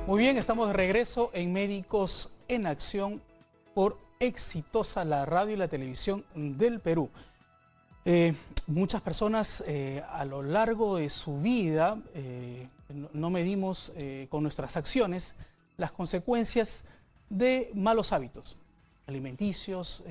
Muy bien, estamos de regreso en Médicos en Acción por Exitosa, la radio y la televisión del Perú. Muchas personas a lo largo de su vida no medimos con nuestras acciones las consecuencias de malos hábitos alimenticios,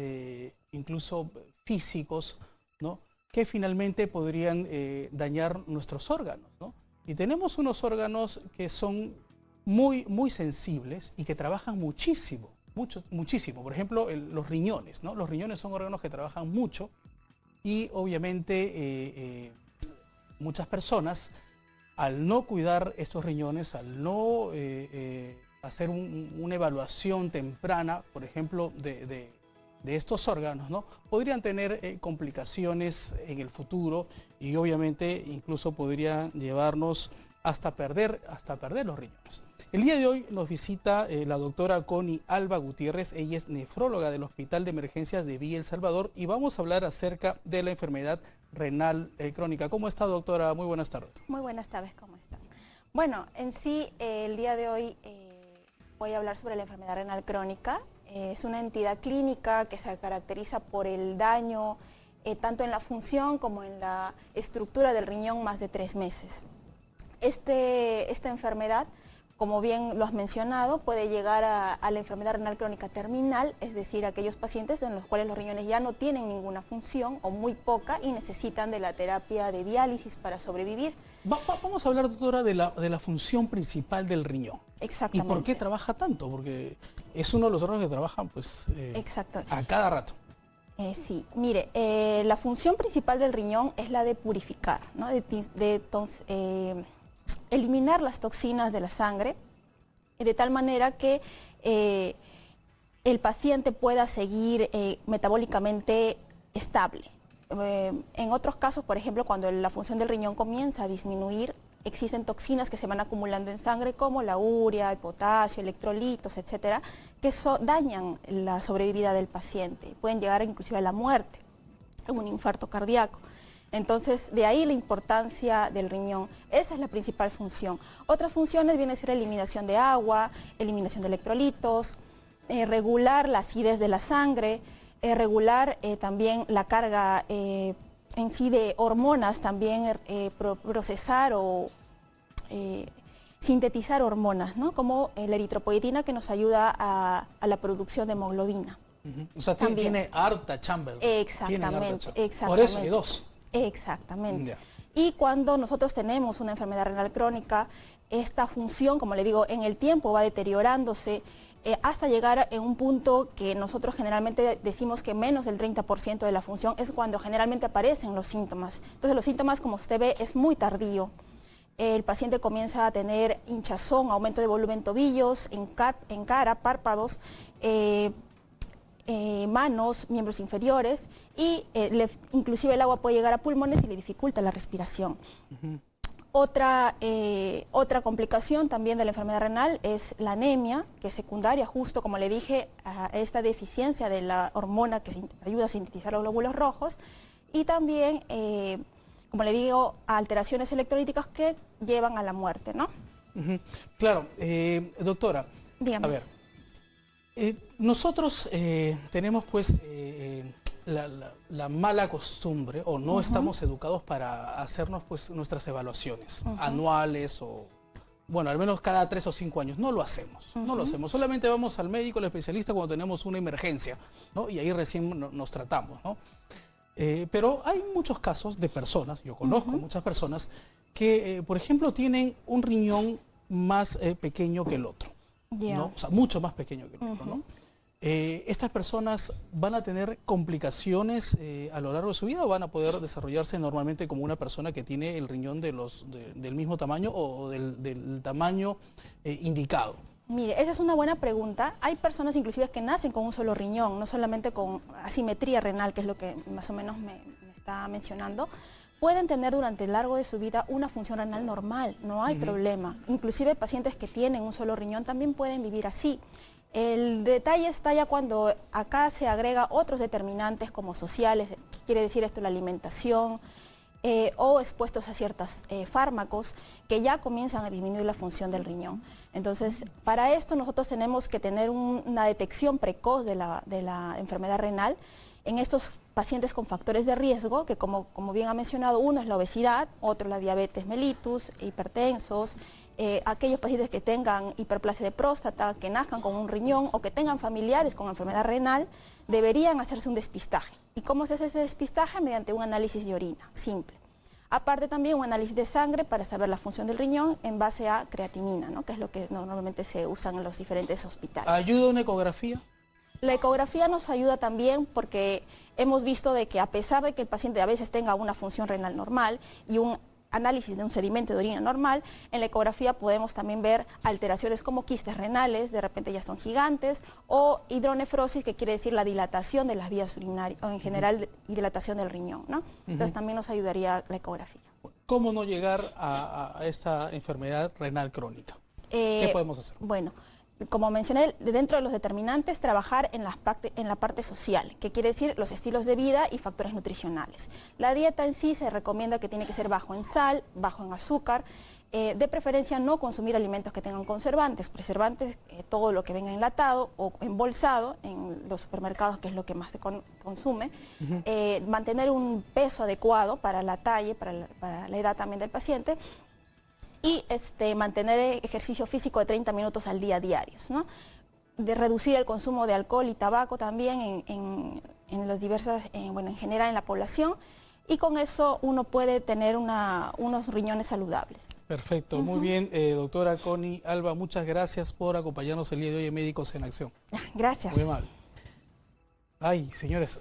incluso físicos, ¿no?, que finalmente podrían dañar nuestros órganos, ¿no? Y tenemos unos órganos que son muy sensibles y que trabajan muchísimo. Muchísimo. Por ejemplo, los riñones, ¿no? Los riñones son órganos que trabajan mucho y obviamente muchas personas, al no cuidar estos riñones, al no hacer una evaluación temprana, por ejemplo, de estos órganos, ¿no?, podrían tener complicaciones en el futuro y obviamente incluso podrían llevarnos hasta perder los riñones. El día de hoy nos visita la doctora Connie Alba Gutiérrez. Ella es nefróloga del Hospital de Emergencias de Villa El Salvador y vamos a hablar acerca de la enfermedad renal crónica. ¿Cómo está, doctora? Muy buenas tardes. Muy buenas tardes, ¿cómo están? Bueno, en sí, el día de hoy voy a hablar sobre la enfermedad renal crónica. Es una entidad clínica que se caracteriza por el daño tanto en la función como en la estructura del riñón más de 3 meses. Esta enfermedad, como bien lo has mencionado, puede llegar a la enfermedad renal crónica terminal, es decir, aquellos pacientes en los cuales los riñones ya no tienen ninguna función o muy poca y necesitan de la terapia de diálisis para sobrevivir. Vamos a hablar, doctora, de la función principal del riñón. Exactamente. ¿Y por qué trabaja tanto? Porque es uno de los órganos que trabajan pues, a cada rato. Sí, mire, la función principal del riñón es la de purificar, ¿no?, eliminar las toxinas de la sangre de tal manera que el paciente pueda seguir metabólicamente estable. En otros casos, por ejemplo, cuando la función del riñón comienza a disminuir, existen toxinas que se van acumulando en sangre como la urea, el potasio, electrolitos, etcétera, que dañan la sobrevida del paciente, pueden llegar inclusive a la muerte, a un infarto cardíaco. Entonces, de ahí la importancia del riñón. Esa es la principal función. Otras funciones vienen a ser eliminación de agua, eliminación de electrolitos, regular la acidez de la sangre, regular también la carga en sí de hormonas, también procesar o sintetizar hormonas, ¿no?, como la eritropoyetina, que nos ayuda a la producción de hemoglobina. O sea, tiene harta chamba. Exactamente. Por eso hay dos. Exactamente. Yeah. Y cuando nosotros tenemos una enfermedad renal crónica, esta función, como le digo, en el tiempo va deteriorándose hasta llegar en un punto que nosotros generalmente decimos que menos del 30% de la función es cuando generalmente aparecen los síntomas. Entonces los síntomas, como usted ve, es muy tardío. El paciente comienza a tener hinchazón, aumento de volumen tobillos, en cara, párpados, manos, miembros inferiores y inclusive el agua puede llegar a pulmones y le dificulta la respiración. Otra complicación también de la enfermedad renal es la anemia, que es secundaria, justo como le dije, a esta deficiencia de la hormona que ayuda a sintetizar los glóbulos rojos, y también, como le digo, a alteraciones electrolíticas que llevan a la muerte, ¿no? Claro, doctora, dígame. A ver, nosotros tenemos pues la mala costumbre, o no estamos educados para hacernos pues nuestras evaluaciones anuales o, bueno, al menos cada 3 o 5 años. No lo hacemos, no lo hacemos. Solamente vamos al médico, al especialista cuando tenemos una emergencia, ¿no?, y ahí recién nos tratamos, ¿no? Pero hay muchos casos de personas, yo conozco muchas personas que, por ejemplo, tienen un riñón más pequeño que el otro. ¿No? O sea, mucho más pequeño que el otro, ¿no? ¿Estas personas van a tener complicaciones a lo largo de su vida o van a poder desarrollarse normalmente como una persona que tiene el riñón del mismo tamaño o del tamaño indicado? Mire, esa es una buena pregunta. Hay personas inclusive que nacen con un solo riñón, no solamente con asimetría renal, que es lo que más o menos me está mencionando. Pueden tener durante el largo de su vida una función renal normal, no hay problema. Inclusive pacientes que tienen un solo riñón también pueden vivir así. El detalle está ya cuando acá se agrega otros determinantes como sociales, ¿qué quiere decir esto? La alimentación, o expuestos a ciertos fármacos que ya comienzan a disminuir la función del riñón. Entonces, para esto nosotros tenemos que tener una detección precoz de la enfermedad renal en estos pacientes con factores de riesgo, que como bien ha mencionado, uno es la obesidad, otro la diabetes mellitus, hipertensos, aquellos pacientes que tengan hiperplasia de próstata, que nazcan con un riñón o que tengan familiares con enfermedad renal, deberían hacerse un despistaje. ¿Y cómo se hace ese despistaje? Mediante un análisis de orina, simple. Aparte también un análisis de sangre para saber la función del riñón en base a creatinina, ¿no? Que es lo que normalmente se usan en los diferentes hospitales. ¿Ayuda una ecografía? La ecografía nos ayuda también porque hemos visto de que a pesar de que el paciente a veces tenga una función renal normal y un análisis de un sedimento de orina normal, en la ecografía podemos también ver alteraciones como quistes renales, de repente ya son gigantes, o hidronefrosis, que quiere decir la dilatación de las vías urinarias, o en general dilatación del riñón, ¿no? Entonces también nos ayudaría la ecografía. ¿Cómo no llegar a esta enfermedad renal crónica? ¿Qué podemos hacer? Bueno, como mencioné, dentro de los determinantes, trabajar en la parte social, que quiere decir los estilos de vida y factores nutricionales. La dieta en sí se recomienda que tiene que ser bajo en sal, bajo en azúcar, de preferencia no consumir alimentos que tengan conservantes, preservantes, todo lo que venga enlatado o embolsado en los supermercados, que es lo que más se consume, mantener un peso adecuado para la talla, para la edad también del paciente, y mantener ejercicio físico de 30 minutos al día diarios, ¿no? De reducir el consumo de alcohol y tabaco también en los diversos, en general en la población, y con eso uno puede tener unos riñones saludables. Perfecto, muy bien, doctora Connie Alba, muchas gracias por acompañarnos el día de hoy en Médicos en Acción. Gracias. Muy amable. Ay, señores,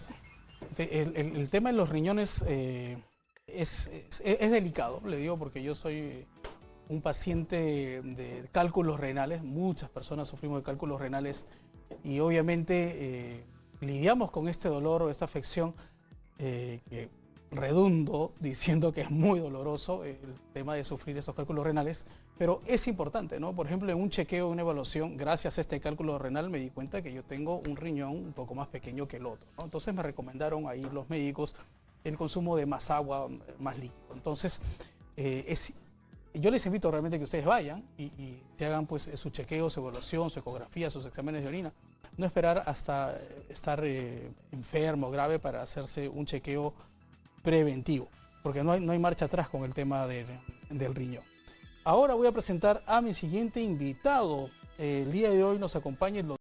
el tema de los riñones es delicado, le digo, porque yo soy un paciente de cálculos renales, muchas personas sufrimos de cálculos renales y obviamente lidiamos con este dolor o esta afección que redundo diciendo que es muy doloroso el tema de sufrir esos cálculos renales, pero es importante, ¿no? Por ejemplo, en un chequeo, una evaluación, gracias a este cálculo renal me di cuenta que yo tengo un riñón un poco más pequeño que el otro, ¿no? Entonces me recomendaron ahí los médicos el consumo de más agua, más líquido. Entonces, yo les invito realmente que ustedes vayan y se hagan pues su chequeo, su evaluación, su ecografía, sus exámenes de orina. No esperar hasta estar enfermo, grave, para hacerse un chequeo preventivo, porque no hay marcha atrás con el tema del riñón. Ahora voy a presentar a mi siguiente invitado. El día de hoy nos acompaña el doctor